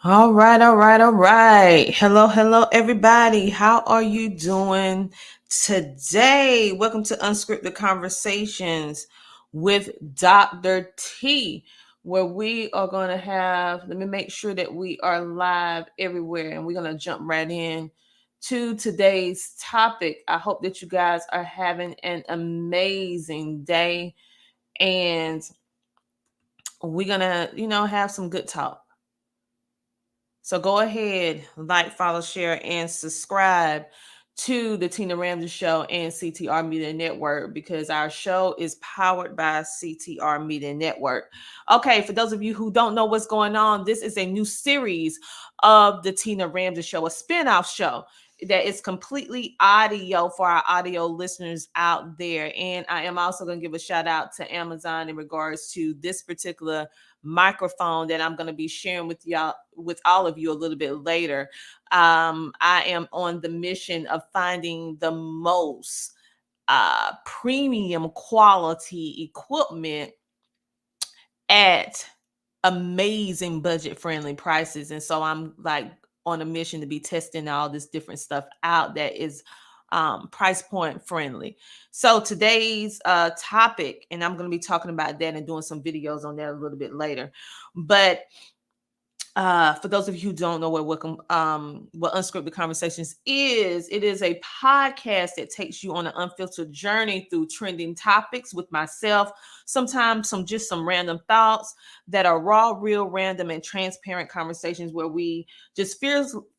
All right. Hello, everybody. How are you doing today? Welcome to Unscripted Conversations with Dr. T, where we are going to let me make sure that we are live everywhere, and we're going to jump right in to today's topic. I hope that you guys are having an amazing day, and we're going to, have some good talk. So go ahead, like, follow, share, and subscribe to the Tina Ramsey Show and CTR Media Network, because our show is powered by CTR Media Network. Okay, for those of you who don't know what's going on, this is a new series of the Tina Ramsey Show, a spinoff show that is completely audio for our audio listeners out there. And I am also going to give a shout out to Amazon in regards to this particular microphone that I'm going to be sharing with all of you a little bit later. I am on the mission of finding the most premium quality equipment at amazing budget friendly prices. And so I'm like on a mission to be testing all this different stuff out that is price point friendly. So today's topic, and I'm going to be talking about that and doing some videos on that a little bit later. But for those of you who don't know what Unscripted Conversations is, it is a podcast that takes you on an unfiltered journey through trending topics with myself, sometimes some random thoughts that are raw, real, random, and transparent conversations where we just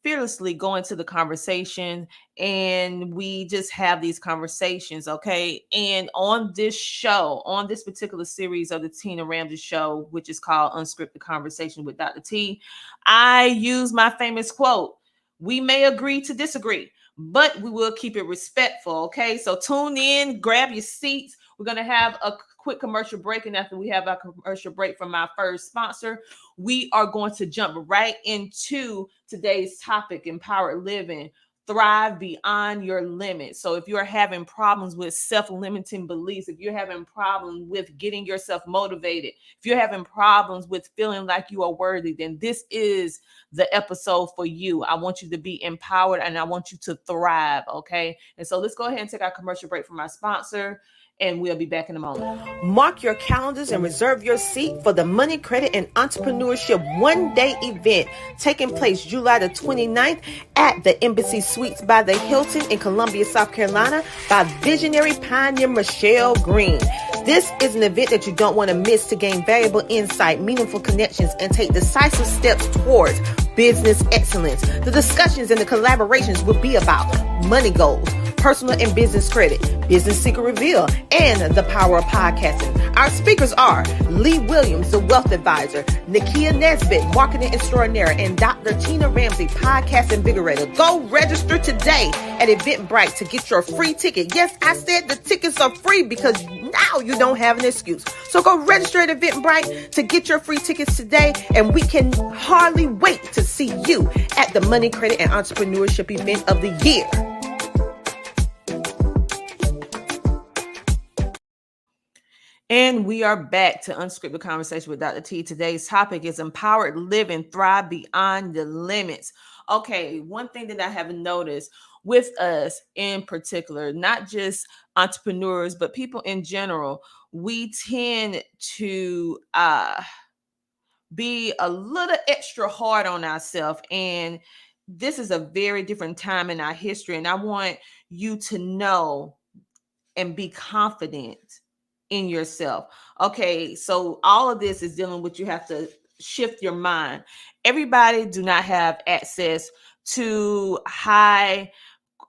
fearlessly go into the conversation and we just have these conversations, okay? And on this particular series of the Tina Ramsey Show, which is called Unscripted Conversations with Dr. T, I use my famous quote: "We may agree to disagree, but we will keep it respectful." Okay, so tune in, grab your seats. We're going to have a quick commercial break, and after we have our commercial break from our first sponsor, we are going to jump right into today's topic: empowered living. Thrive beyond your limits. So if you're having problems with self-limiting beliefs, if you're having problems with getting yourself motivated, if you're having problems with feeling like you are worthy, then this is the episode for you. I want you to be empowered and I want you to thrive, okay? And so let's go ahead and take our commercial break from our sponsor, and we'll be back in a moment. Mark your calendars and reserve your seat for the Money, Credit, and Entrepreneurship one-day event taking place July the 29th at the Embassy Suites by the Hilton in Columbia, South Carolina, by visionary pioneer Michelle Green. This is an event that you don't want to miss to gain valuable insight, meaningful connections, and take decisive steps towards business excellence. The discussions and the collaborations will be about money goals, personal and business credit, business secret reveal, and the power of podcasting. Our speakers are Lee Williams, the wealth advisor, Nakia Nesbitt, marketing extraordinaire, and Dr. Tina Ramsey, podcast invigorator. Go register today at Eventbrite to get your free ticket. Yes, I said the tickets are free because now you don't have an excuse. So go register at Eventbrite to get your free tickets today, and we can hardly wait to see you at the Money, Credit, and Entrepreneurship event of the year. And we are back to Unscripted Conversation with Dr. T. Today's topic is empowered living, thrive beyond the limits. Okay, one thing that I have noticed with us in particular, not just entrepreneurs, but people in general, we tend to be a little extra hard on ourselves. And this is a very different time in our history. And I want you to know and be confident in yourself. Okay, so all of this is dealing with, you have to shift your mind. Everybody do not have access to high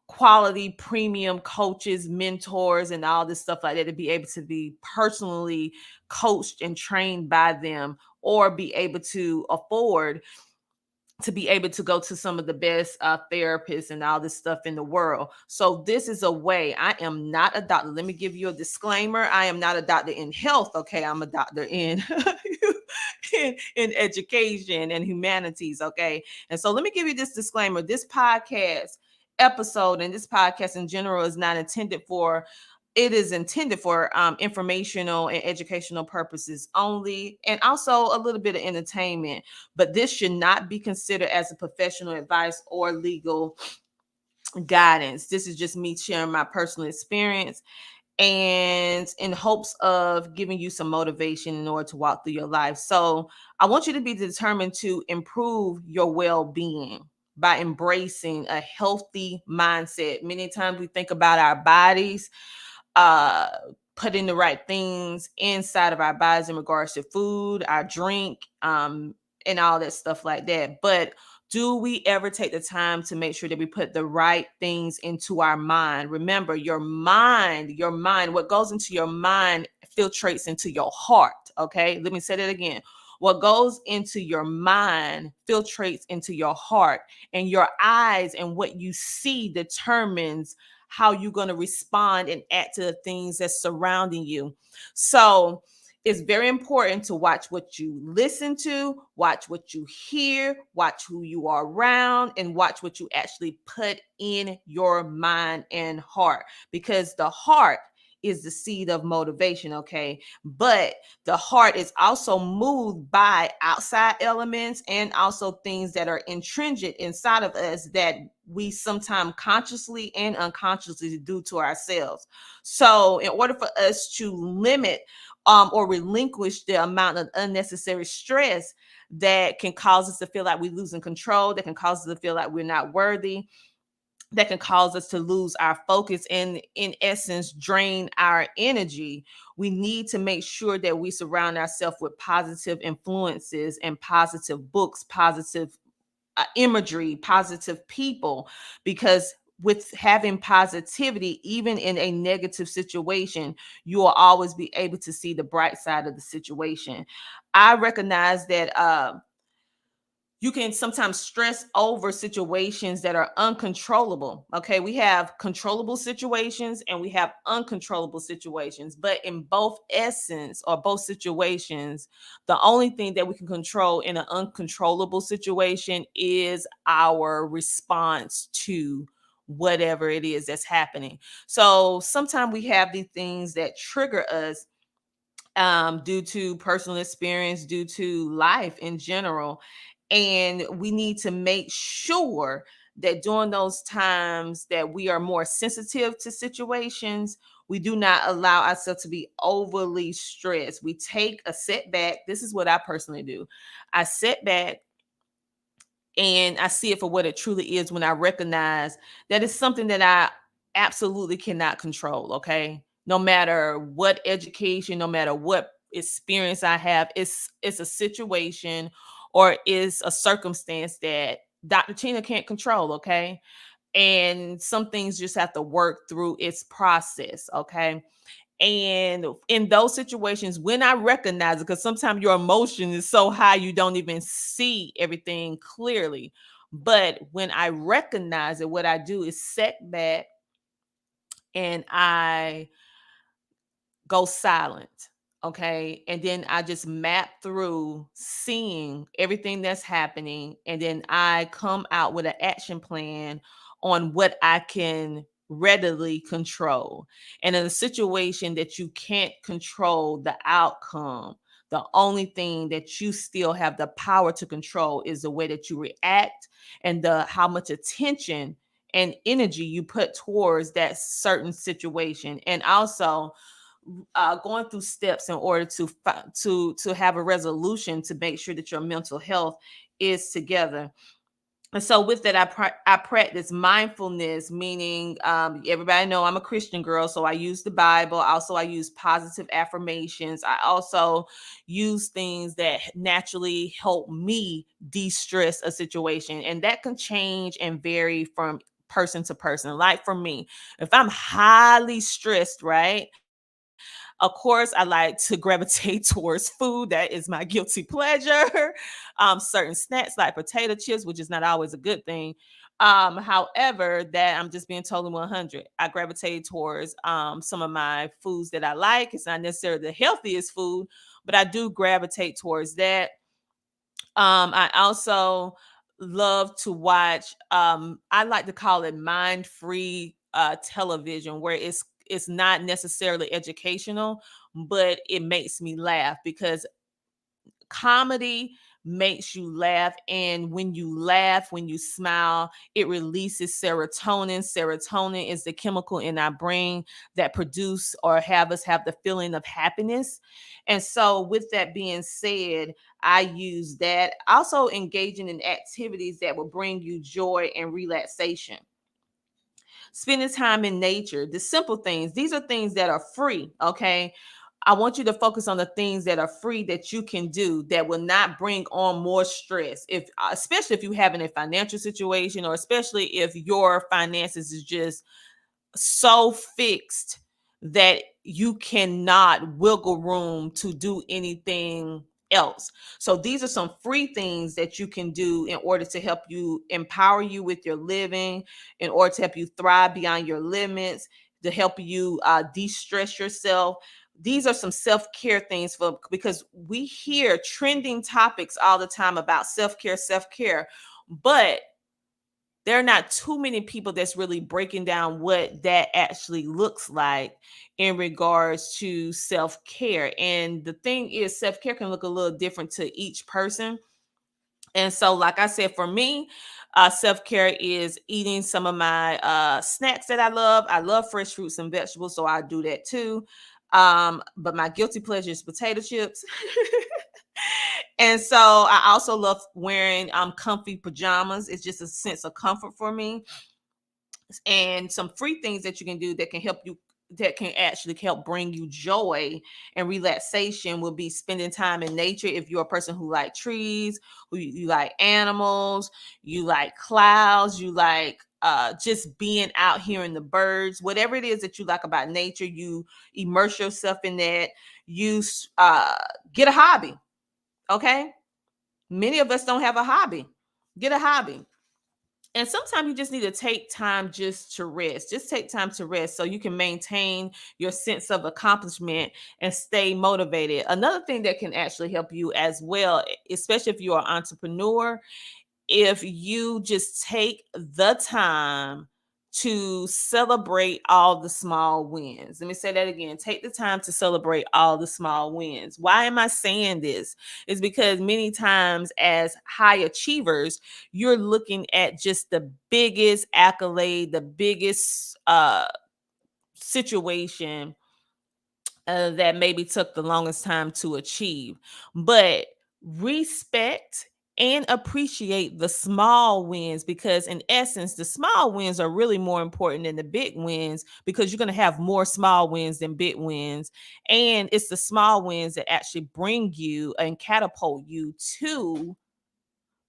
quality premium coaches, mentors, and all this stuff like that to be able to be personally coached and trained by them, or be able to afford to be able to go to some of the best therapists and all this stuff in the world. So this is a way. I am not a doctor. Let me give you a disclaimer. I am not a doctor in health. Okay, I'm a doctor in in education and humanities. Okay, and so let me give you this disclaimer. This podcast episode and this podcast in general is not intended for, it is intended for informational and educational purposes only, and also a little bit of entertainment. But this should not be considered as a professional advice or legal guidance. This is just me sharing my personal experience and in hopes of giving you some motivation in order to walk through your life. So I want you to be determined to improve your well-being by embracing a healthy mindset. Many times we think about our bodies, uh putting the right things inside of our bodies in regards to food, our drink, and all that stuff like that. But do we ever take the time to make sure that we put the right things into our mind? Remember, your mind, what goes into your mind filtrates into your heart. Okay, let me say that again. What goes into your mind filtrates into your heart, and your eyes and what you see determines how you're going to respond and act to the things that's surrounding you. So it's very important to watch what you listen to, watch what you hear, watch who you are around, and watch what you actually put in your mind and heart, because the heart is the seed of motivation. Okay, but the heart is also moved by outside elements and also things that are intrinsic inside of us that we sometimes consciously and unconsciously do to ourselves. So in order for us to limit or relinquish the amount of unnecessary stress that can cause us to feel like we're losing control, that can cause us to feel like we're not worthy, that can cause us to lose our focus and in essence drain our energy, we need to make sure that we surround ourselves with positive influences and positive books, positive imagery, positive people, because with having positivity, even in a negative situation, you will always be able to see the bright side of the situation. I recognize that you can sometimes stress over situations that are uncontrollable. Okay, we have controllable situations and we have uncontrollable situations, but in both essence or both situations, the only thing that we can control in an uncontrollable situation is our response to whatever it is that's happening. So sometimes we have these things that trigger us due to personal experience, due to life in general. And we need to make sure that during those times that we are more sensitive to situations, we do not allow ourselves to be overly stressed. We take a setback. This is what I personally do. I sit back and I see it for what it truly is when I recognize that it's something that I absolutely cannot control. Okay. No matter what education, no matter what experience I have, it's a situation or is a circumstance that Dr. Tina can't control. Okay. And some things just have to work through its process. Okay. And in those situations, when I recognize it, because sometimes your emotion is so high, you don't even see everything clearly. But when I recognize it, what I do is set back and I go silent. Okay. And then I just map through seeing everything that's happening. And then I come out with an action plan on what I can readily control. And in a situation that you can't control the outcome, the only thing that you still have the power to control is the way that you react and the how much attention and energy you put towards that certain situation. And also going through steps in order to have a resolution to make sure that your mental health is together. And so with that, I practice mindfulness, meaning everybody know I'm a Christian girl, so I use the Bible. Also, I use positive affirmations. I also use things that naturally help me de-stress a situation, and that can change and vary from person to person. Like for me, if I'm highly stressed, right? Of course, I like to gravitate towards food. That is my guilty pleasure. Certain snacks like potato chips, which is not always a good thing. However, that I'm just being totally 100. I gravitate towards some of my foods that I like. It's not necessarily the healthiest food, but I do gravitate towards that. I also love to watch, I like to call it mind-free television, where it's not necessarily educational, but it makes me laugh because comedy makes you laugh, and when you laugh, when you smile, it releases serotonin is the chemical in our brain that produce or have us have the feeling of happiness. And so with that being said, I use that, also engaging in activities that will bring you joy and relaxation. Spending time in nature, the simple things, these are things that are free. Okay, I want you to focus on the things that are free that you can do that will not bring on more stress. If especially if you having a financial situation, or especially if your finances is just so fixed that you cannot wiggle room to do anything else. So these are some free things that you can do in order to help you empower you with your living, in order to help you thrive beyond your limits, to help you de-stress yourself. These are some self-care things, for because we hear trending topics all the time about self-care, but there are not too many people that's really breaking down what that actually looks like in regards to self-care. And the thing is, self-care can look a little different to each person. And so, like I said, for me, self-care is eating some of my snacks that I love. I love fresh fruits and vegetables, so I do that too. But my guilty pleasure is potato chips. And so I also love wearing comfy pajamas. It's just a sense of comfort for me. And some free things that you can do that can help you, that can actually help bring you joy and relaxation, will be spending time in nature. If you're a person who like trees, who you like animals, you like clouds, you like just being out hearing the birds, whatever it is that you like about nature, you immerse yourself in that. You get a hobby. Okay, many of us don't have a hobby. Get a hobby. And sometimes you just need to take time just to rest. Just take time to rest so you can maintain your sense of accomplishment and stay motivated. Another thing that can actually help you as well, especially if you're an entrepreneur, if you just take the time to celebrate all the small wins. Let me say that again. Take the time to celebrate all the small wins. Why am I saying this? Is because many times as high achievers, you're looking at just the biggest accolade, the biggest situation that maybe took the longest time to achieve. But respect and appreciate the small wins, because in essence the small wins are really more important than the big wins, because you're going to have more small wins than big wins, and it's the small wins that actually bring you and catapult you to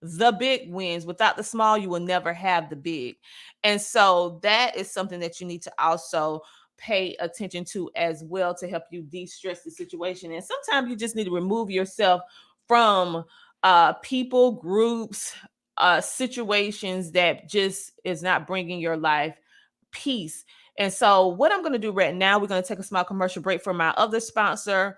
the big wins. Without the small, you will never have the big. And so that is something that you need to also pay attention to as well, to help you de-stress the situation. And sometimes you just need to remove yourself from people, groups, situations that just is not bringing your life peace. And so what I'm going to do right now, we're going to take a small commercial break for my other sponsor,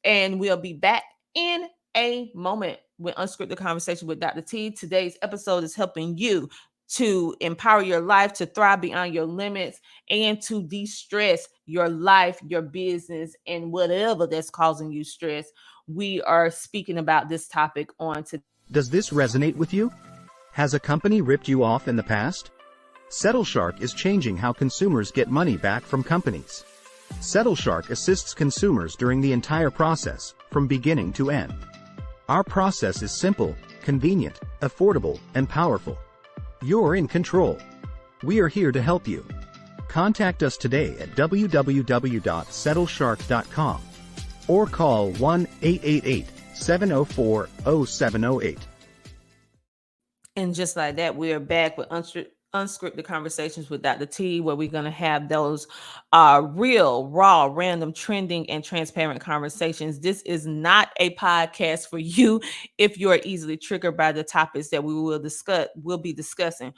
and we'll be back in a moment with Unscripted Conversation with Dr. T. Today's episode is helping you to empower your life, to thrive beyond your limits, and to de-stress your life, your business, and whatever that's causing you stress. We are speaking about this topic on today. Does this resonate with you? Has a company ripped you off in the past? SettleShark is changing how consumers get money back from companies. SettleShark assists consumers during the entire process, from beginning to end. Our process is simple, convenient, affordable, and powerful. You're in control. We are here to help you. Contact us today at www.settleshark.com or call 1-888-704-0708. And just like that, we are back with Unscripted Conversations with Dr. T, where we're going to have those real, raw, random, trending, and transparent conversations. This is not a podcast for you if you are easily triggered by the topics that we will discuss. We'll be discussing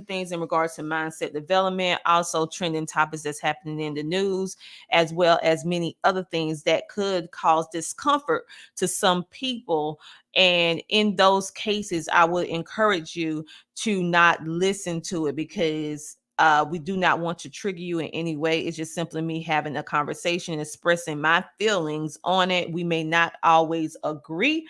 things in regards to mindset development, also trending topics that's happening in the news, as well as many other things that could cause discomfort to some people. And in those cases, I would encourage you to not listen to it, because we do not want to trigger you in any way. It's just simply me having a conversation, expressing my feelings on it. We may not always agree,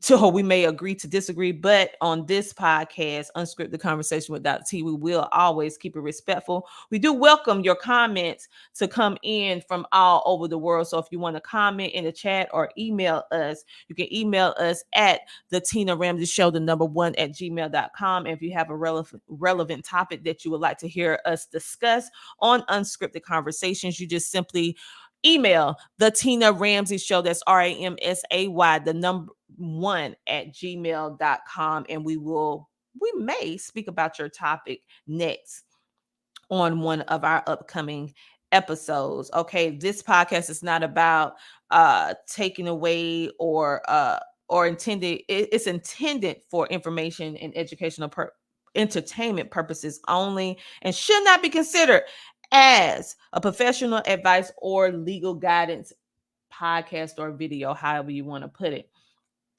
so we may agree to disagree, but on this podcast, Unscripted Conversation with Dr. T, we will always keep it respectful. We do welcome your comments to come in from all over the world. So if you want to comment in the chat or email us, you can email us at the Tina Ramsey Show, the number 1 at gmail.com. And if you have a relevant topic that you would like to hear us discuss on Unscripted Conversations, you just simply email the Tina Ramsey Show, that's RAMSAY, the number 1 at gmail.com, and we may speak about your topic next on one of our upcoming episodes. Okay, this podcast is not about taking away or intended. It's intended for information and educational entertainment purposes only, and should not be considered as a professional advice or legal guidance podcast or video, however you want to put it.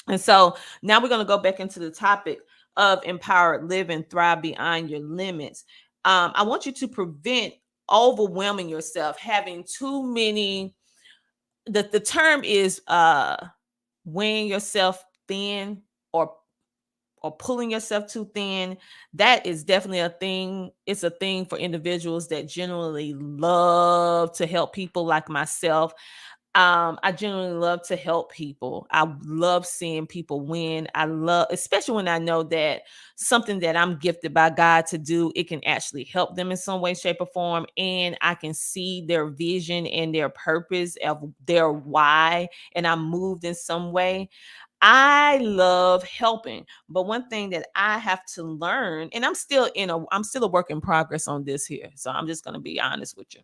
And so now we're going to go back into the topic of empowered living, thrive beyond your limits. I want you to prevent overwhelming yourself, having too many. The term is weighing yourself thin, or pulling yourself too thin. That is definitely a thing. It's a thing for individuals that generally love to help people, like myself. I generally love to help people. I love seeing people win. I love, especially when I know that something that I'm gifted by God to do, it can actually help them in some way, shape, or form. And I can see their vision and their purpose of their why, and I'm moved in some way. I love helping, but one thing that I have to learn, and I'm still a work in progress on this here, so I'm just going to be honest with you,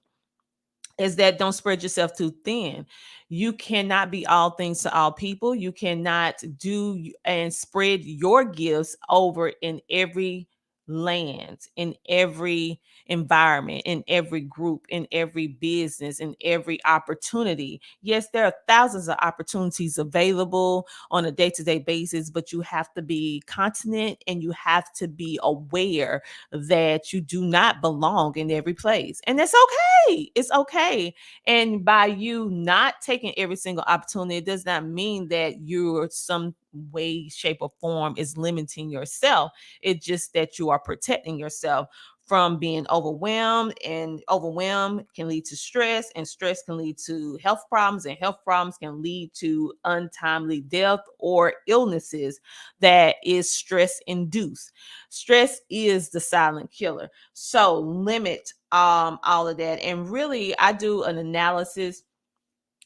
is that don't spread yourself too thin. You cannot be all things to all people. You cannot do and spread your gifts over in every land, in every environment, in every group, in every business, in every opportunity. Yes, there are thousands of opportunities available on a day-to-day basis, but you have to be continent, and you have to be aware that you do not belong in every place. And that's okay. It's okay. And by you not taking every single opportunity, it does not mean that you're some way, shape, or form is limiting yourself. It's just that you are protecting yourself from being overwhelmed, and overwhelm can lead to stress, and stress can lead to health problems, and health problems can lead to untimely death or illnesses that is stress induced. Stress is the silent killer. So limit all of that. And really, I do an analysis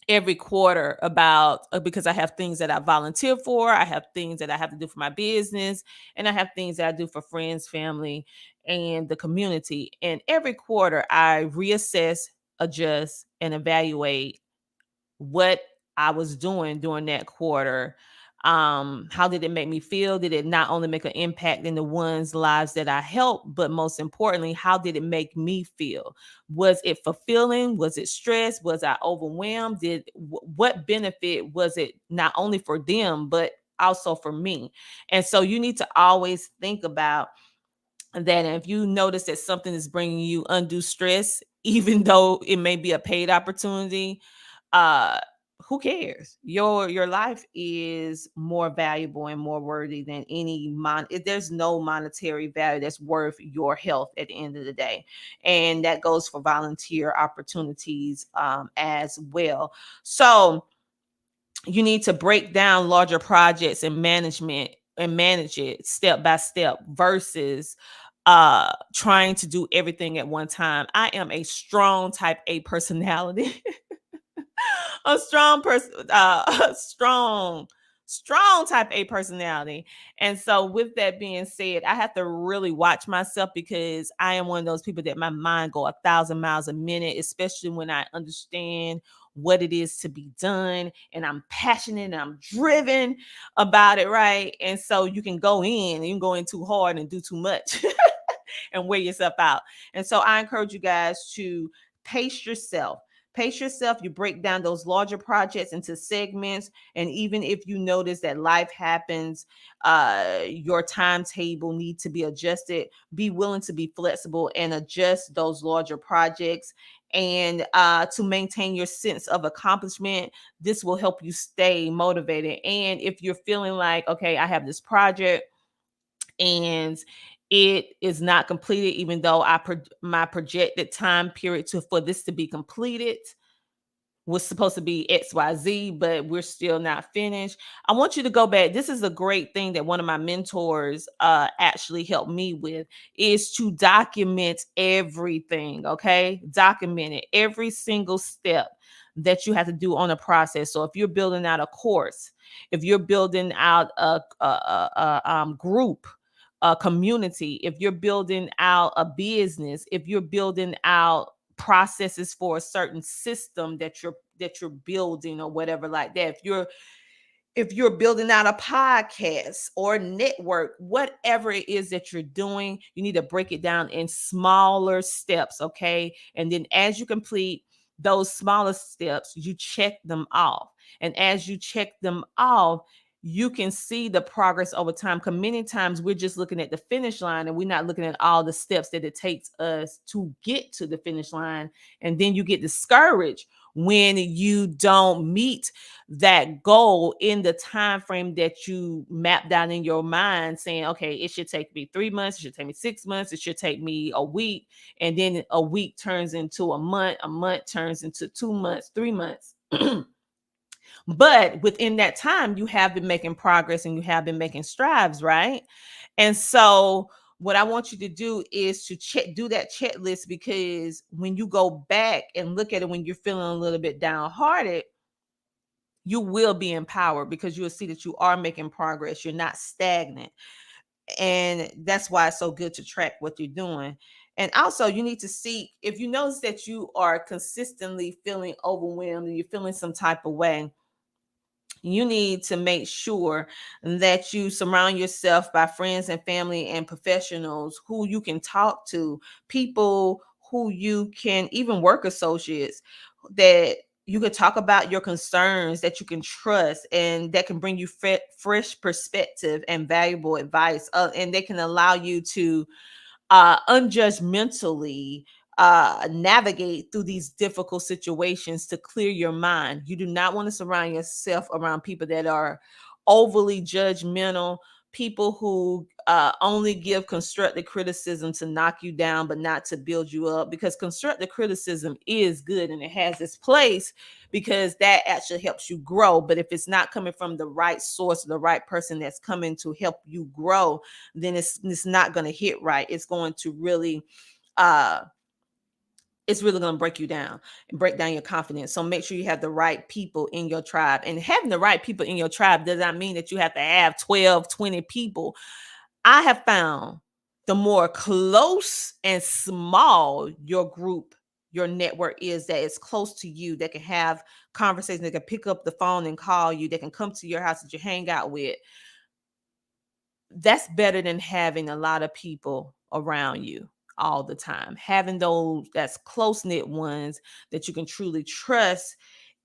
every quarter about because I have things that I volunteer for, I have things that I have to do for my business, and I have things that I do for friends, family, and the community. And every quarter I reassess, adjust, and evaluate what I was doing during that quarter. How did it make me feel? Did it not only make an impact in the ones' lives that I helped, but most importantly, how did it make me feel? Was it fulfilling? Was it stress? Was I overwhelmed? What benefit was it not only for them, but also for me? And so you need to always think about that if you notice that something is bringing you undue stress, even though it may be a paid opportunity, uh who cares? Your life is more valuable and more worthy than there's no monetary value that's worth your health at the end of the day. And that goes for volunteer opportunities as well. So you need to break down larger projects and manage it step by step versus trying to do everything at one time. I am a strong type A personality. A strong person, a strong type A personality. And so with that being said, I have to really watch myself because I am one of those people that my mind go 1,000 miles a minute, especially when I understand what it is to be done and I'm passionate and I'm driven about it, right? And so you can go in and you can go in too hard and do too much and wear yourself out. And so I encourage you guys to pace yourself. Pace yourself. You break down those larger projects into segments. And even if you notice that life happens, your timetable needs to be adjusted. Be willing to be flexible and adjust those larger projects. And to maintain your sense of accomplishment, this will help you stay motivated. And if you're feeling like, okay, I have this project and it is not completed, even though my projected time period for this to be completed was supposed to be XYZ, but we're still not finished. I want you to go back. This is a great thing that one of my mentors actually helped me with, is to document everything. Okay, document it, every single step that you have to do on a process. So if you're building out a course, if you're building out a group, a community, if you're building out a business, if you're building out processes for a certain system that you're building or whatever like that, if you're building out a podcast or network, whatever it is that you're doing, you need to break it down in smaller steps, okay? And then as you complete those smaller steps, you check them off. And as you check them off, you can see the progress over time. Because many times we're just looking at the finish line and we're not looking at all the steps that it takes us to get to the finish line. And then you get discouraged when you don't meet that goal in the time frame that you mapped out in your mind, saying, okay, it should take me 3 months, it should take me 6 months, it should take me a week, and then a week turns into a month turns into 2 months, 3 months. But within that time, you have been making progress and you have been making strides, right? And so what I want you to do is to do that checklist, because when you go back and look at it when you're feeling a little bit downhearted, you will be empowered because you'll see that you are making progress. You're not stagnant. And that's why it's so good to track what you're doing. And also, you need to seek, if you notice that you are consistently feeling overwhelmed and you're feeling some type of way, you need to make sure that you surround yourself by friends and family and professionals who you can talk to, people who you can, even work associates that you can talk about your concerns, that you can trust, and that can bring you fresh perspective and valuable advice. And they can allow you to unjudgmentally navigate through these difficult situations to clear your mind. You do not want to surround yourself around people that are overly judgmental, people who only give constructive criticism to knock you down, but not to build you up, because constructive criticism is good and it has its place because that actually helps you grow. But if it's not coming from the right source, the right person that's coming to help you grow, then it's not going to hit right. Uh it's really going to break you down and break down your confidence. So make sure you have the right people in your tribe. And having the right people in your tribe does not mean that you have to have 12, 20 people. I have found the more close and small your group, your network is, that is close to you, that can have conversations, that can pick up the phone and call you, that can come to your house that you hang out with, that's better than having a lot of people around you all the time. Having those that's close knit ones that you can truly trust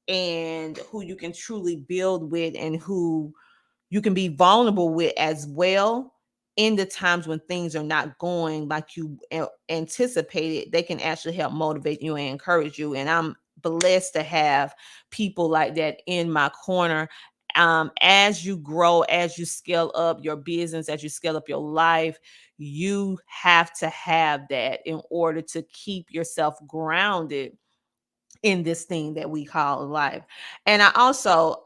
and who you can truly build with and who you can be vulnerable with as well. in the times when things are not going like you anticipated, they can actually help motivate you and encourage you. And I'm blessed to have people like that in my corner. As you grow, as you scale up your business, as you scale up your life, you have to have that in order to keep yourself grounded in this thing that we call life. And I also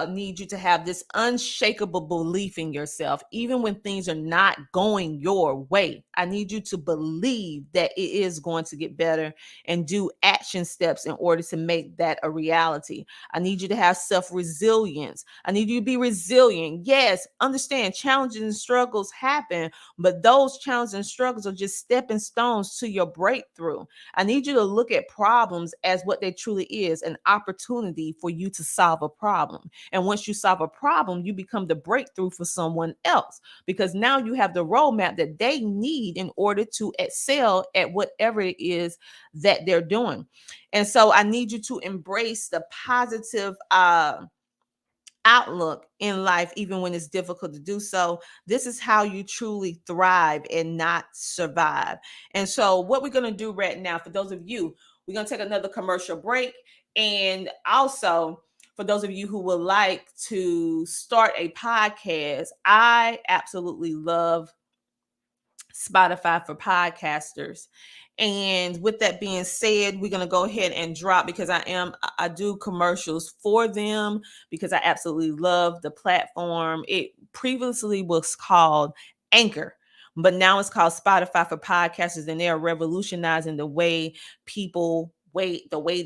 need you to have this unshakable belief in yourself, even when things are not going your way. I need you to believe that it is going to get better and do action steps in order to make that a reality. I need you to have self-resilience. I need you to be resilient. Yes, understand challenges and struggles happen, but those challenges and struggles are just stepping stones to your breakthrough. I need you to look at problems as what they truly is, an opportunity for you to solve a problem. And once you solve a problem, you become the breakthrough for someone else, because now you have the roadmap that they need in order to excel at whatever it is that they're doing. And so I need you to embrace the positive outlook in life, even when it's difficult to do so. This is how you truly thrive and not survive. And so, what we're going to do right now, for those of you, we're going to take another commercial break. And also, for those of you who would like to start a podcast, I absolutely love Spotify for podcasters. And with that being said, we're going to go ahead and drop, because I do commercials for them because I absolutely love the platform. It previously was called Anchor, but now it's called Spotify for podcasters, and they are revolutionizing the way the way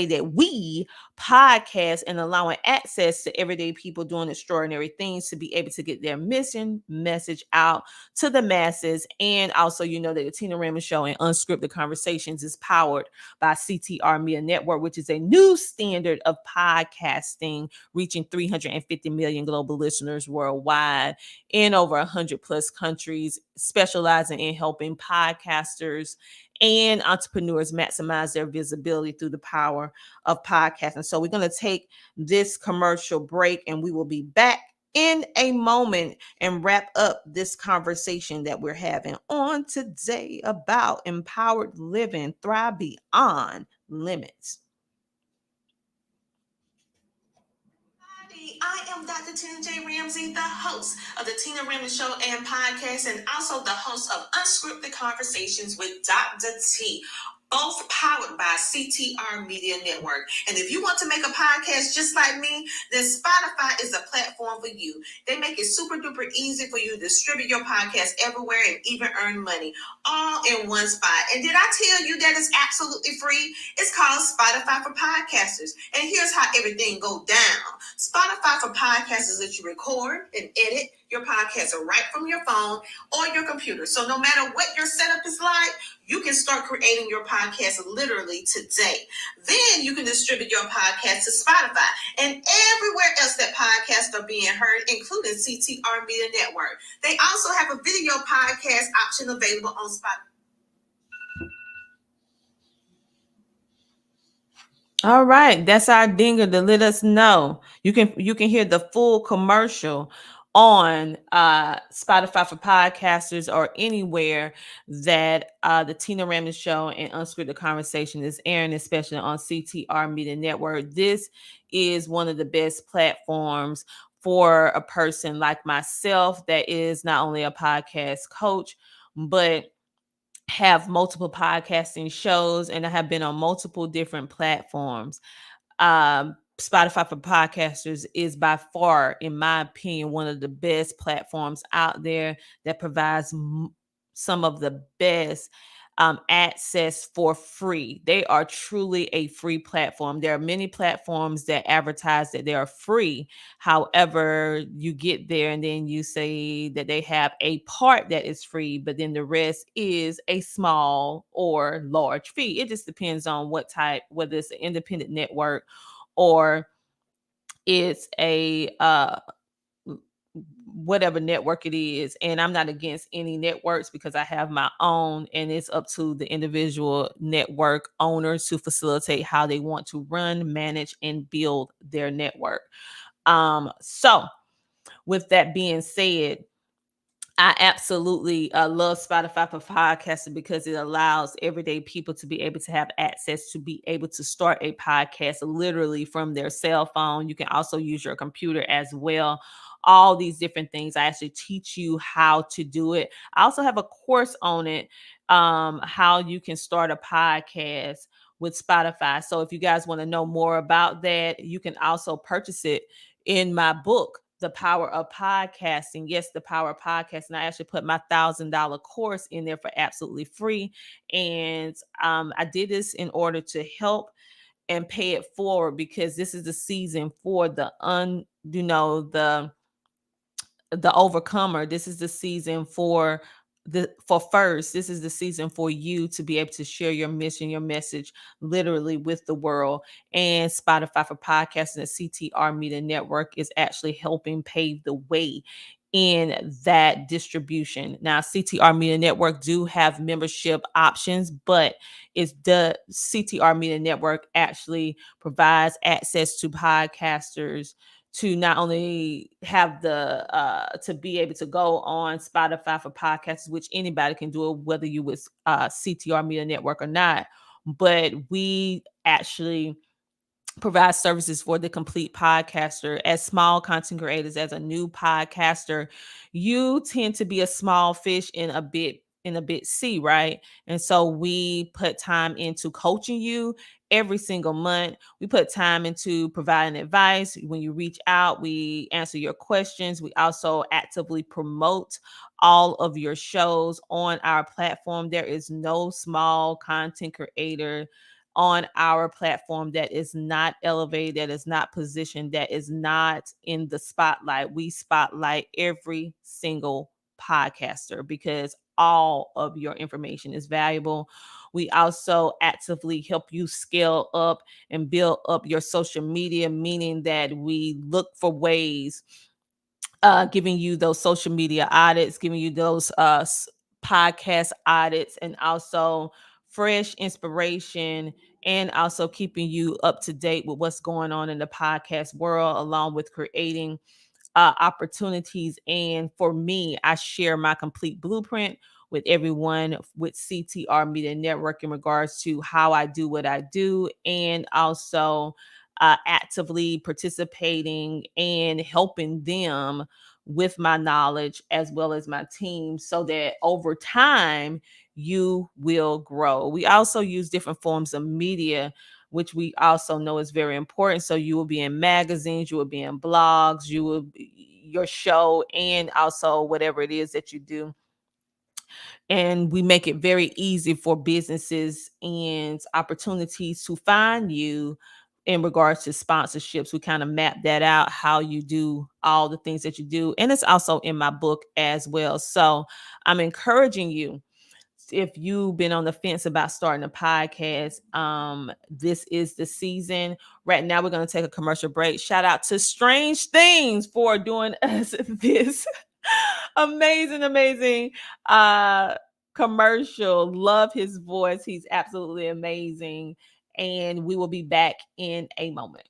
that we podcast, and allowing access to everyday people doing extraordinary things to be able to get their mission message out to the masses. And also, you know that the Tina Raymond Show and Unscripted Conversations is powered by CTR Media Network, which is a new standard of podcasting, reaching 350 million global listeners worldwide in over 100 plus countries, specializing in helping podcasters and entrepreneurs maximize their visibility through the power of podcasting. So we're going to take this commercial break, and we will be back in a moment and wrap up this conversation that we're having on today about empowered living, thrive beyond limits. I am Dr. Tina J. Ramsey, the host of the Tina Ramsey Show and podcast, and also the host of Unscripted Conversations with Dr. T, both powered by CTR Media Network. And if you want to make a podcast just like me, then Spotify is a platform for you. They make it super duper easy for you to distribute your podcast everywhere and even earn money all in one spot. And did I tell you that it's absolutely free? It's called Spotify for Podcasters. And here's how everything go down. Spotify for Podcasters lets you record and edit your podcast right from your phone or your computer. So no matter what your setup is like, you can start creating your podcast literally today. Then you can distribute your podcast to Spotify and everywhere else that podcasts are being heard, including CTR Media Network. They also have a video podcast option available on Spotify. All right, that's our dinger to let us know. You can hear the full commercial on Spotify for podcasters, or anywhere that the Tina Ramsey Show and Unscripted Conversation is airing, especially on CTR Media Network. This is one of the best platforms for a person like myself that is not only a podcast coach, but have multiple podcasting shows, and I have been on multiple different platforms. Spotify for podcasters is by far, in my opinion, one of the best platforms out there that provides some of the best access for free. They are truly a free platform. There are many platforms that advertise that they are free. However, you get there and then you say that they have a part that is free, but then the rest is a small or large fee. It just depends on what type, whether it's an independent network or it's a whatever network it is. And I'm not against any networks, because I have my own, and it's up to the individual network owners to facilitate how they want to run, manage, and build their network. So with that being said, I absolutely love Spotify for podcasting because it allows everyday people to be able to have access to be able to start a podcast literally from their cell phone. You can also use your computer as well. All these different things. I actually teach you how to do it. I also have a course on it, how you can start a podcast with Spotify. So if you guys want to know more about that, you can also purchase it in my book, The Power of Podcasting. Yes, The Power of Podcasting. I actually put my $1,000 course in there for absolutely free. And I did this in order to help and pay it forward, because this is the season for the overcomer. This is the season for first. This is the season for you to be able to share your mission, your message literally with the world. And Spotify for podcasting and CTR Media Network is actually helping pave the way in that distribution. Now, CTR Media Network do have membership options, but it's the CTR Media Network actually provides access to podcasters to not only have the to be able to go on Spotify for podcasts, which anybody can do it, whether you with CTR Media Network or not, but we actually provide services for the complete podcaster. As small content creators, as a new podcaster, you tend to be a small fish in a big sea, right? And so we put time into coaching you every single month. We put time into providing advice. When you reach out, we answer your questions. We also actively promote all of your shows on our platform. There is no small content creator on our platform that is not elevated, that is not positioned, that is not in the spotlight. We spotlight every single podcaster because all of your information is valuable. We also actively help you scale up and build up your social media, meaning that we look for ways, giving you those social media audits, giving you those podcast audits, and also fresh inspiration, and also keeping you up to date with what's going on in the podcast world, along with creating opportunities. And for me, I share my complete blueprint with everyone with CTR Media Network in regards to how I do what I do, and also actively participating and helping them with my knowledge as well as my team, so that over time you will grow. We also use different forms of media, which we also know is very important. So you will be in magazines, you will be in blogs, your show, and also whatever it is that you do. And we make it very easy for businesses and opportunities to find you in regards to sponsorships. We kind of map that out, how you do all the things that you do. And it's also in my book as well. So I'm encouraging you, if you've been on the fence about starting a podcast, this is the season. Right now, we're going to take a commercial break. Shout out to Strange Things for doing us this amazing commercial. Love his voice. He's absolutely amazing. And we will be back in a moment.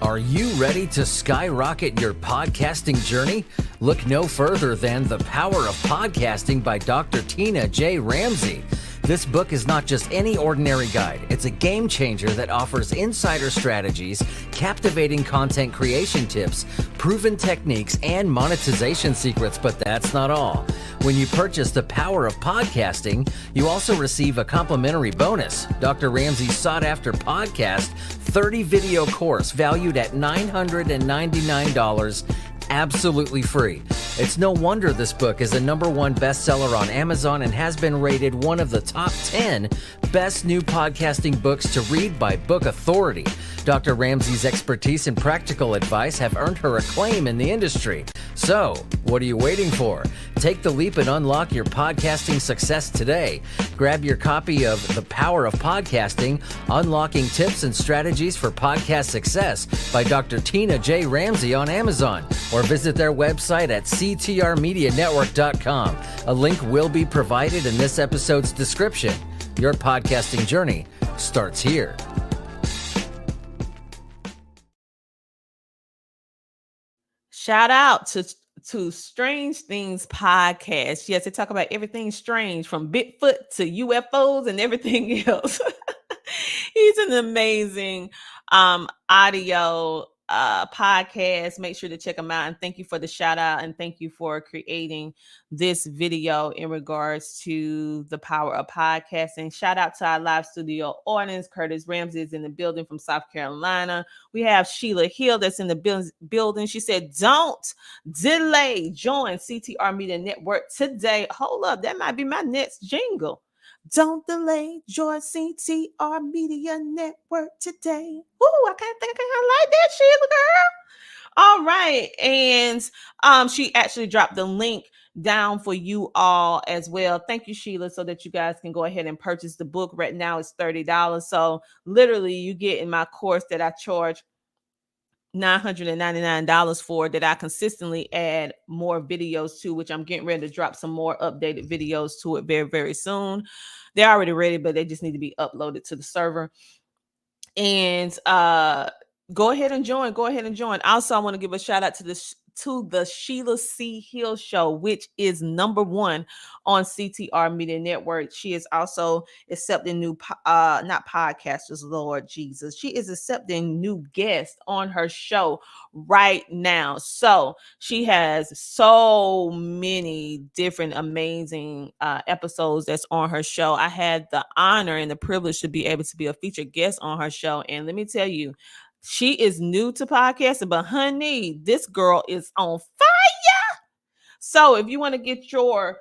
Are you ready to skyrocket your podcasting journey? Look no further than The Power of Podcasting by Dr. Tina J. Ramsey. This book is not just any ordinary guide. It's a game changer that offers insider strategies, captivating content creation tips, proven techniques, and monetization secrets. But that's not all. When you purchase The Power of Podcasting, you also receive a complimentary bonus, Dr. Ramsey's sought-after podcast 30-video course valued at $999, absolutely free. It's no wonder this book is a #1 bestseller on Amazon and has been rated one of the top 10 best new podcasting books to read by Book Authority. Dr. Ramsey's expertise and practical advice have earned her acclaim in the industry. So, what are you waiting for? Take the leap and unlock your podcasting success today. Grab your copy of The Power of Podcasting, Unlocking Tips and Strategies for Podcast Success by Dr. Tina J. Ramsey on Amazon, or visit their website at ctrmedianetwork.com. A link will be provided in this episode's description. Your podcasting journey starts here. Shout out to Strange Things podcast. Yes, they talk about everything strange from Bigfoot to UFOs and everything else. He's an amazing audio podcast. Make sure to check him out. And thank you for the shout out. And thank you for creating this video in regards to the power of podcasting. Shout out to our live studio audience. Curtis Ramsey is in the building from South Carolina. We have Sheila Hill that's in the building. She said, don't delay. Join CTR Media Network today. Hold up. That might be my next jingle. Don't delay, join CTR Media Network today. Ooh, I kind of think I like that, Sheila girl. All right. And she actually dropped the link down for you all as well. Thank you, Sheila, so that you guys can go ahead and purchase the book. Right now it's $30. So literally you get in my course that I charge $999 for, that I consistently add more videos to, which I'm getting ready to drop some more updated videos to it very, very soon. They're already ready, but they just need to be uploaded to the server. And go ahead and join. Also, I want to give a shout out to the Sheila C. Hill Show, which is #1 on CTR Media Network. She is also accepting new not podcasters, Lord Jesus. She is accepting new guests on her show right now. So she has so many different amazing episodes that's on her show. I had the honor and the privilege to be able to be a featured guest on her show. And let me tell you, she is new to podcasting, but honey, this girl is on fire. So if you want to get your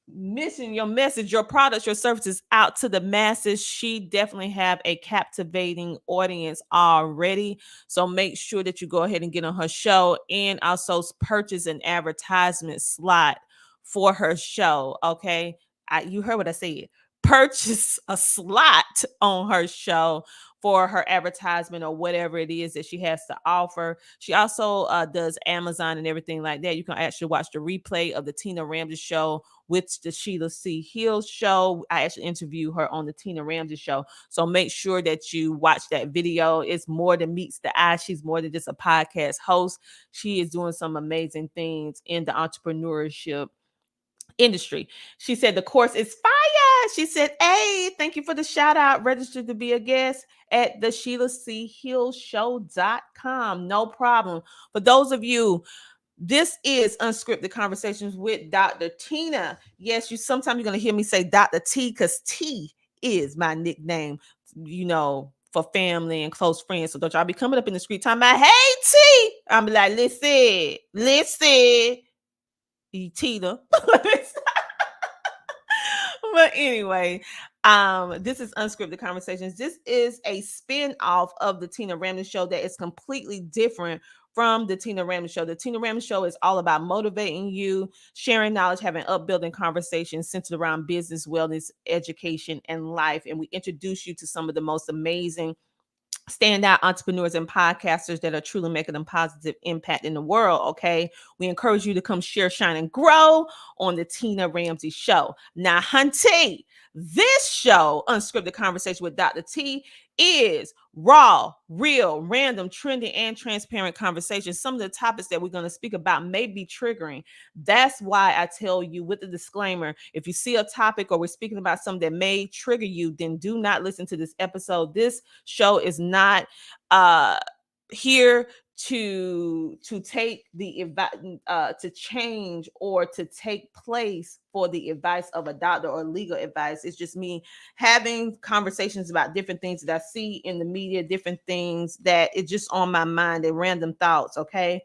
mission, your message, your products, your services out to the masses, she definitely have a captivating audience already. So make sure that you go ahead and get on her show and also purchase an advertisement slot for her show. Okay. You heard what I said. Purchase a slot on her show for her advertisement or whatever it is that she has to offer. She also does Amazon and everything like that. You can actually watch the replay of the Tina Ramsey show with the Sheila C. Hill show. I actually interview her on the Tina Ramsey show. So make sure that you watch that video. It's more than meets the eye. She's more than just a podcast host. She is doing some amazing things in the entrepreneurship industry. She said the course is fire. She said, hey, thank you for the shout out. Registered to be a guest at the SheilaCHillShow.com. No problem. For those of you, this is Unscripted Conversations with Dr. Tina. Yes, sometimes you're going to hear me say Dr. T because T is my nickname, for family and close friends. So don't y'all be coming up in the street talking about, hey, T. I'm like, listen, Tina. But anyway, this is Unscripted Conversations. This is a spin-off of the Tina Ramsey Show that is completely different from the Tina Ramsey Show. The Tina Ramsey Show is all about motivating you, sharing knowledge, having upbuilding conversations centered around business, wellness, education, and life. And we introduce you to some of the most amazing standout entrepreneurs and podcasters that are truly making a positive impact in the world. Okay. We encourage you to come share, shine, and grow on the Tina Ramsey Show. Now, hunty, this show, Unscripted Conversation with Dr. T, is raw, real, random, trendy, and transparent conversations. Some of the topics that we're going to speak about may be triggering. That's why I tell you with the disclaimer, if you see a topic or we're speaking about something that may trigger you, then do not listen to this episode. This show is not here to take the to change or to take place for the advice of a doctor or legal advice. It's just me having conversations about different things that I see in the media, different things that it's just on my mind, and random thoughts. Okay.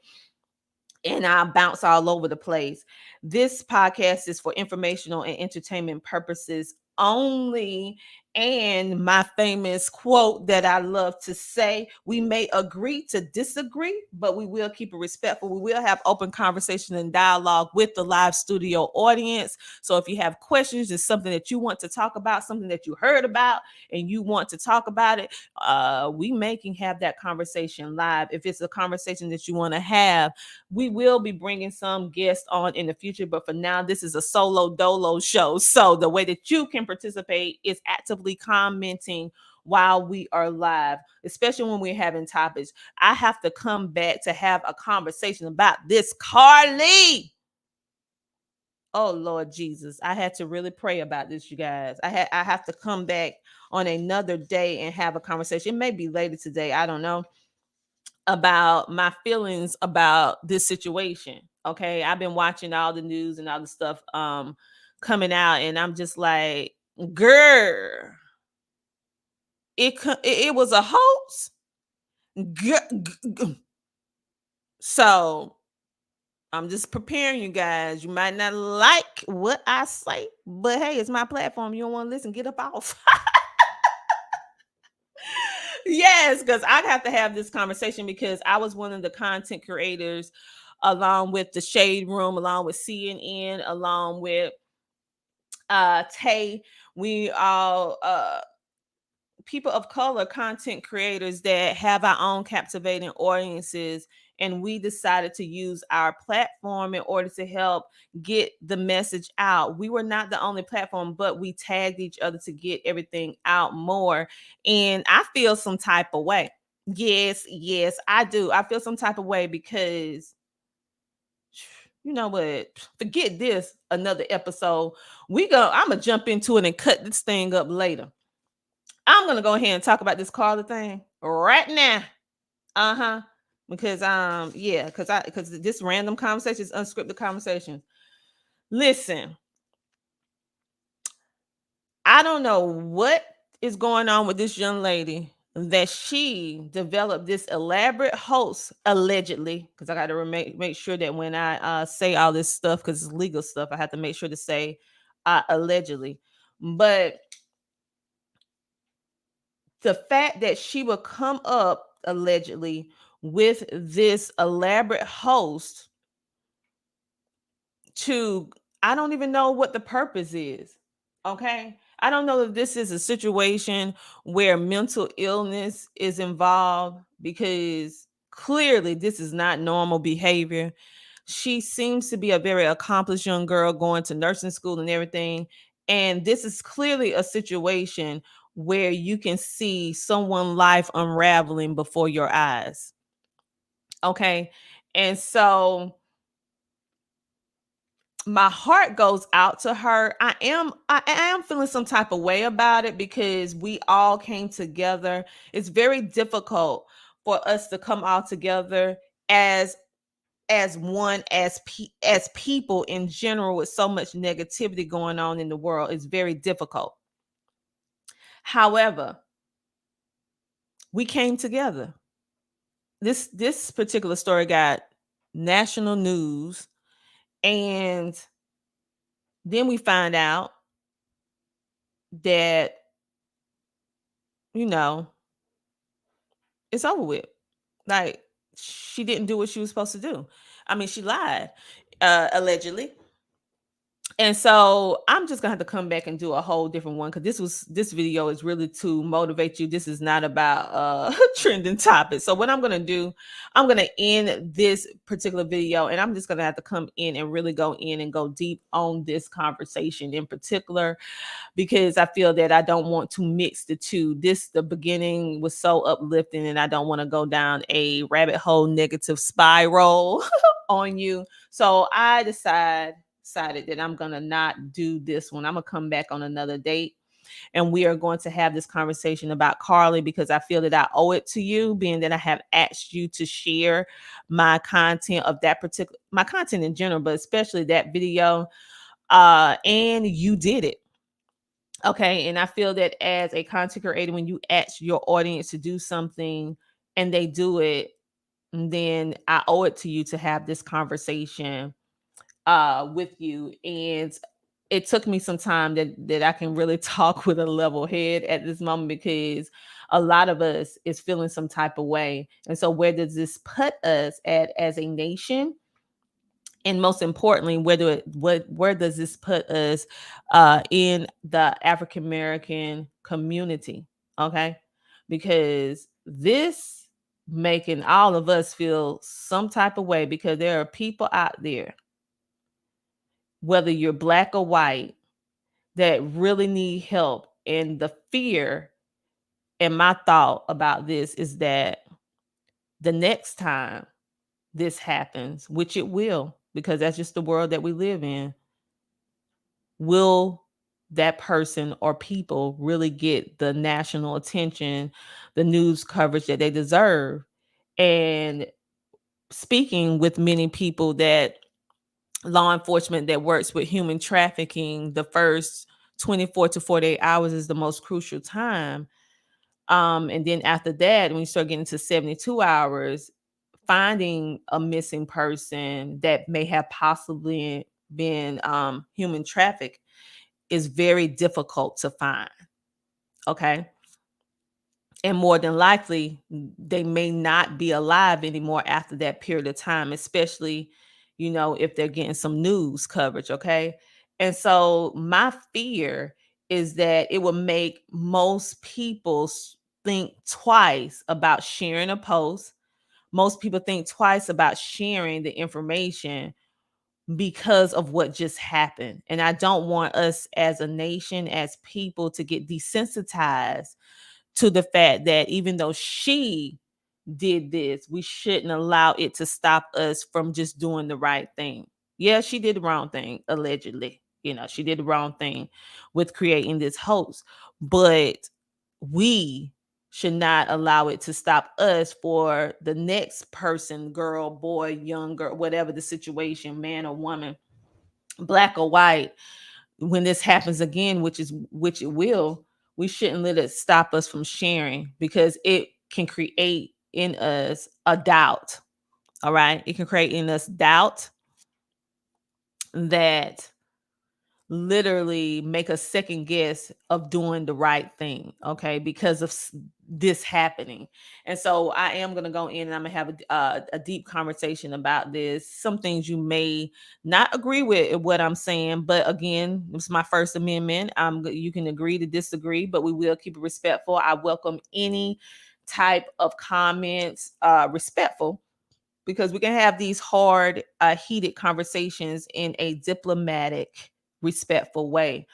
And I bounce all over the place. This podcast is for informational and entertainment purposes only. And my famous quote that I love to say, we may agree to disagree, but we will keep it respectful. We will have open conversation and dialogue with the live studio audience. So if you have questions, it's something that you want to talk about, something that you heard about and you want to talk about it, we can have that conversation live. If it's a conversation that you want to have, we will be bringing some guests on in the future, but for now, this is a solo dolo show. So the way that you can participate is actively commenting while we are live, especially when we're having topics. I have to come back to have a conversation about this, Carlee. Oh Lord Jesus, I had to really pray about this, you guys. I have to come back on another day and have a conversation. It may be later today, I don't know, about my feelings about this situation. Okay, I've been watching all the news and all the stuff coming out, and I'm just like, girl, it was a hoax. So I'm just preparing you guys. You might not like what I say, but hey, it's my platform. You don't want to listen, get up off. Yes, because I have to have this conversation because I was one of the content creators along with the Shade Room, along with CNN, along with Tay. We all people of color content creators that have our own captivating audiences, and we decided to use our platform in order to help get the message out. We were not the only platform, but we tagged each other to get everything out more, and I feel some type of way. Yes, I do. I feel some type of way because you know what, forget this another episode. I'm gonna jump into it and cut this thing up later. I'm gonna go ahead and talk about this Carla thing right now. Uh-huh. Because yeah, because this random conversation is unscripted conversations. Listen, I don't know what is going on with this young lady that she developed this elaborate hoax allegedly, because I got to make sure that when I say all this stuff, because it's legal stuff, I have to make sure to say allegedly. But the fact that she would come up allegedly with this elaborate host to, I don't even know what the purpose is. Okay, I don't know if this is a situation where mental illness is involved, because clearly this is not normal behavior. She seems to be a very accomplished young girl going to nursing school and everything, and this is clearly a situation where you can see someone's life unraveling before your eyes. Okay. And so my heart goes out to her. I am feeling some type of way about it because we all came together. It's very difficult for us to come all together as one, as people in general, with so much negativity going on in the world. It's very difficult. However, we came together. This particular story got national news, and then we find out that, you know, it's over with. Like, she didn't do what she was supposed to do. I mean, she lied, allegedly. And so I'm just gonna have to come back and do a whole different one, because this video is really to motivate you. This is not about trending topics. So what I'm gonna do, I'm gonna end this particular video, and I'm just gonna have to come in and really go in and go deep on this conversation in particular, because I feel that I don't want to mix the two. The beginning was so uplifting, and I don't want to go down a rabbit hole negative spiral on you. So I decided that I'm gonna not do this one. I'm gonna come back on another date, and we are going to have this conversation about Carlee, because I feel that I owe it to you, being that I have asked you to share my content of that particular, my content in general, but especially that video. And you did it. Okay. And I feel that as a content creator, when you ask your audience to do something and they do it, then I owe it to you to have this conversation with you. And it took me some time that I can really talk with a level head at this moment, because a lot of us is feeling some type of way. And so where does this put us at as a nation? And most importantly, where does this put us in the African American community? Okay, because this making all of us feel some type of way, because there are people out there, whether you're black or white, that really need help, and the fear And my thought about this is that the next time this happens, which it will, because that's just the world that we live in, will that person or people really get the national attention, the news coverage that they deserve? And speaking with many people that law enforcement that works with human trafficking, the first 24 to 48 hours is the most crucial time. And then after that, when you start getting to 72 hours, finding a missing person that may have possibly been human trafficked is very difficult to find. Okay. And more than likely, they may not be alive anymore after that period of time, especially, if they're getting some news coverage. Okay. And so my fear is that it will make most people think twice about sharing a post. Most people think twice about sharing the information because of what just happened. And I don't want us as a nation, as people, to get desensitized to the fact that even though she did this, we shouldn't allow it to stop us from just doing the right thing. Yeah, she did the wrong thing, allegedly. She did the wrong thing with creating this hoax, but we should not allow it to stop us for the next person, girl, boy, young girl, whatever the situation, man or woman, black or white, when this happens again, which it will, we shouldn't let it stop us from sharing, because it can create in us a doubt. All right. It can create in us doubt that literally make a second guess of doing the right thing. Okay. Because of this happening. And so I am going to go in and I'm going to have a deep conversation about this. Some things you may not agree with what I'm saying, but again, it's my First Amendment. You can agree to disagree, but we will keep it respectful. I welcome any type of comments, respectful, because we can have these hard, heated conversations in a diplomatic, respectful way.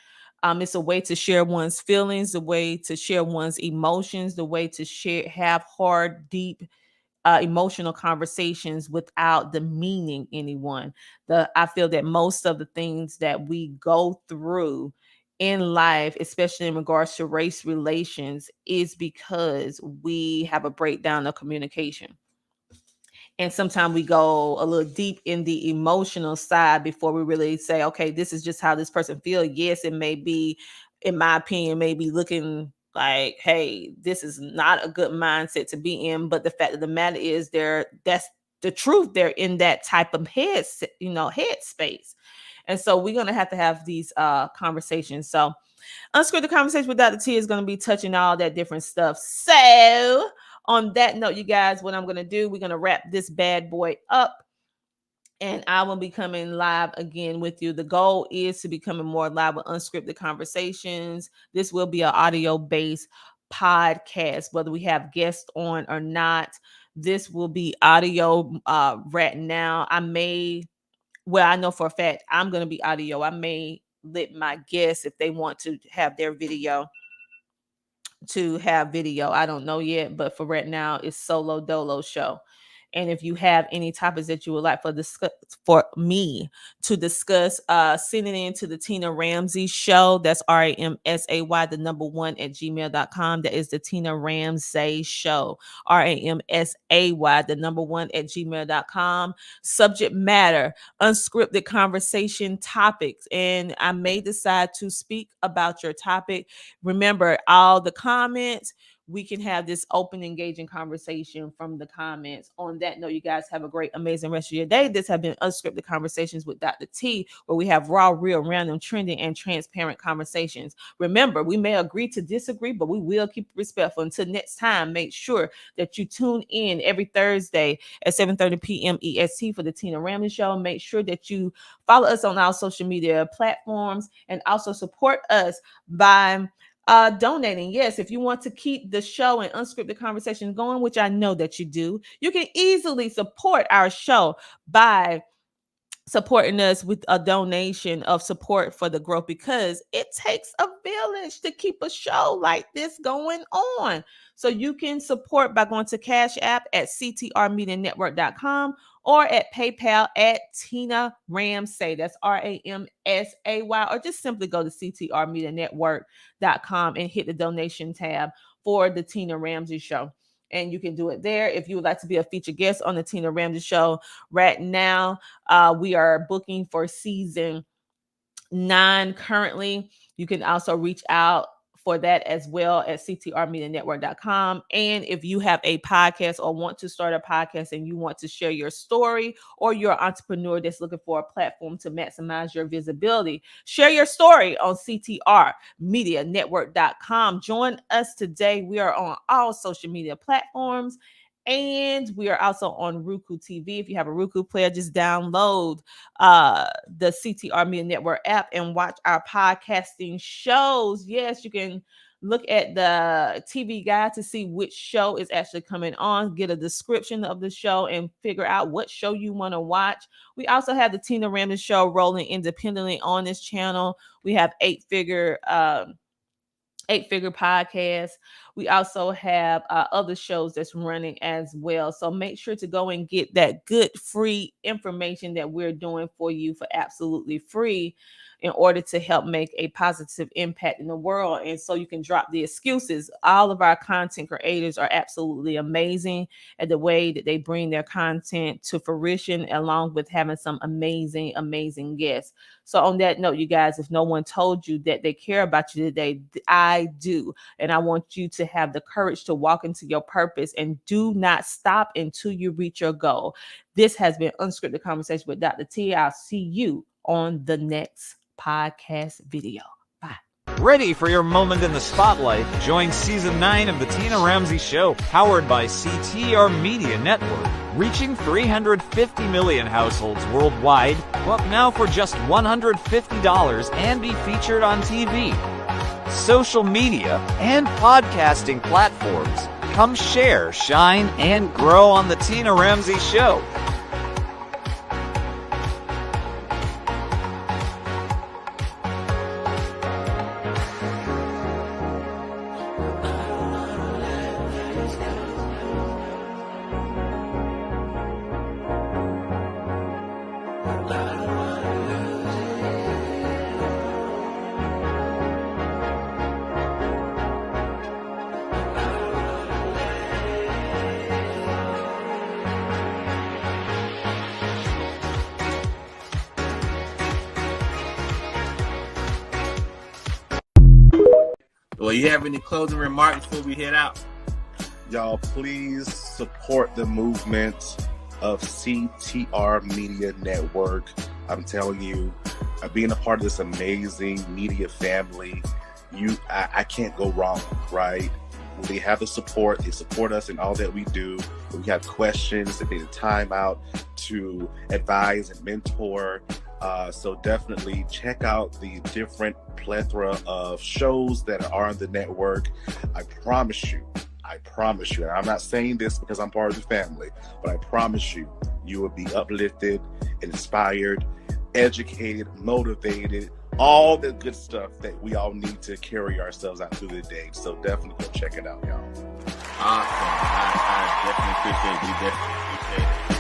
It's a way to share one's feelings, a way to share one's emotions, the way to have hard, deep, emotional conversations without demeaning anyone. I feel that most of the things that we go through in life, especially in regards to race relations, is because we have a breakdown of communication. And sometimes we go a little deep in the emotional side before we really say, okay, this is just how this person feels. Yes, it may be, in my opinion, may be looking like, hey, this is not a good mindset to be in. But the fact of the matter is, that's the truth. They're in that type of head space. And so we're going to have these conversations. So Unscripted Conversation with Dr. T is going to be touching all that different stuff. So, on that note, you guys, what I'm going to do, we're going to wrap this bad boy up, and I will be coming live again with you. The goal is to be coming more live with Unscripted Conversations. This will be an audio-based podcast, whether we have guests on or not. This will be audio right now. I know for a fact I'm going to be audio. I may let my guests, if they want to have their video, I don't know yet, but for right now, it's solo dolo show. And if you have any topics that you would like for me to discuss, send it in to the Tina Ramsay Show. That's RAMSAY, the number 1 at gmail.com. That is the Tina Ramsay Show. RAMSAY, the number 1 at gmail.com. Subject matter, unscripted conversation topics. And I may decide to speak about your topic. Remember, all the comments, we can have this open, engaging conversation from the comments. On that note, you guys have a great, amazing rest of your day. This has been Unscripted Conversations with Dr. T, where we have raw, real, random, trending, and transparent conversations. Remember, we may agree to disagree, but we will keep it respectful. Until next time, make sure that you tune in every Thursday at 7:30 p.m. EST for the Tina Ramsay Show. Make sure that you follow us on our social media platforms and also support us by donating. Yes, if you want to keep the show and Unscripted Conversations going, which I know that you do, you can easily support our show by supporting us with a donation of support for the growth, because it takes a village to keep a show like this going on. So you can support by going to Cash App at ctrmedianetwork.com or at PayPal at Tina Ramsay. That's Ramsay, or just simply go to ctrmedianetwork.com and hit the donation tab for the Tina Ramsay Show. And you can do it there. If you would like to be a featured guest on the Tina Ramsay Show right now, we are booking for season 9 currently. You can also reach out for that as well at ctrmedianetwork.com. And if you have a podcast or want to start a podcast and you want to share your story, or you're an entrepreneur that's looking for a platform to maximize your visibility, share your story on ctrmedianetwork.com. Join us today. We are on all social media platforms, and we are also on Roku TV. If you have a Roku player, just download the CTR Media Network app and watch our podcasting shows. Yes, you can look at the TV guide to see which show is actually coming on, get a description of the show, and figure out what show you want to watch. We also have the Tina Ramsay Show rolling independently on this channel. We have 8-figure podcast. We also have other shows that's running as well. So make sure to go and get that good free information that we're doing for you for absolutely free, in order to help make a positive impact in the world. And so you can drop the excuses. All of our content creators are absolutely amazing at the way that they bring their content to fruition, along with having some amazing guests. So on that note, you guys, if no one told you that they care about you today, I do. And I want you to have the courage to walk into your purpose, and do not stop until you reach your goal. This has been Unscripted Conversation with Dr. T. I'll see you on the next podcast video. Bye. Ready for your moment in the spotlight? Join season 9 of the Tina Ramsay Show, powered by CTR Media Network, reaching 350 million households worldwide. Book now for just $150 and be featured on TV, social media, and podcasting platforms. Come share, shine, and grow on the Tina Ramsay Show. Well, you have any closing remarks before we head out? Y'all, please support the movement of CTR Media Network. I'm telling you, being a part of this amazing media family, I can't go wrong, right? They have the support. They support us in all that we do. If we have questions, they take the time out to advise and mentor. So definitely check out the different plethora of shows that are on the network. I promise you, and I'm not saying this because I'm part of the family, but I promise you, you will be uplifted, inspired, educated, motivated, all the good stuff that we all need to carry ourselves out through the day. So definitely go check it out, y'all. Awesome. I definitely appreciate it.